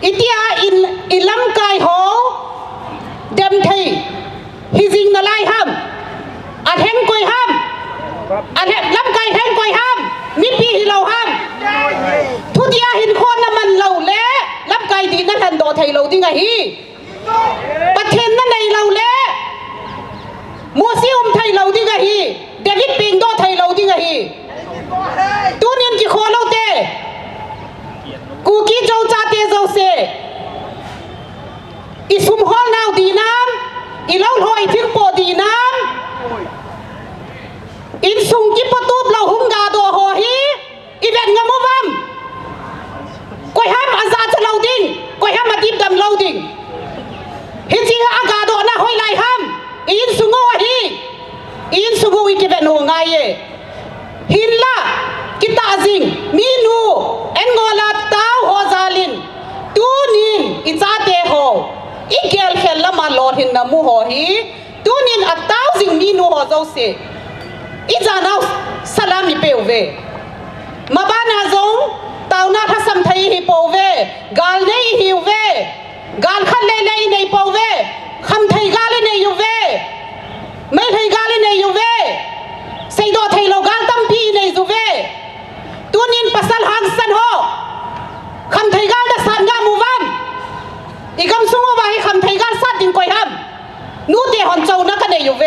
อิเดียอิลำกายโหเดมไทยฮิซิงนาไลห้ามอาเทงกอยห้ามอาเทงลำกายเทงกอยห้ามมิปีฮิเราห้ามทุติยาหินโคนน้ำมันเราเละลำกายดีนั่นทันโดไทยเราดิไงฮีประเทศนั่นในเราเละมัวซิอุมไทยเราดิไงฮีเดวิดปิงโดไทยเราดิไงฮีตัวนี้กี่คนเราเตะกูกี้เจ้าจ่าเตะเจ้าเสอีสุมฮอลนาวดีน้ำอีเล่าลอยทิ้งโปดีน้ำอินสุงกิปตูบเราหุงกาตัวหอฮีอีเวนงามวัมก้อยห้ามอาซาจะเราดิ้งก้อยห้ามมาดิบดำเราดิ้งฮิจิงอากาโดนะหอยไล่ห้ามอินสุงวะฮีอินสุงวิกิเวนหัวไงเยฮินละกิตาซิงมีนูเอ็นโกลาตาวโฮซาลินตูนินอิซาเตโฮอีเกลเคลละมาโลหินนามูโฮฮีตูนินอัตตาวซิงมีนูโฮเจ้าเสอีจานาวสลามิเปวเวมาบ้านอาจงตาวนาทัศมไทยฮิปเวกาลเนยฮิวเวกาลขันเลเนยในปเวคำไทยกาลเนยยูเวไม่ไทยกาลเนยยูเวใส่ดอไทยโลกาลตั้มพีในยูเวตัวนินปัสสัลฮันสันโฮคำไทยกาลดัสันงามูวันอีกคำสุ่งว่าให้คำไทยกาลสัตว์ดิงกอยฮัมนูเตหอนเจ้านักกันในยูเว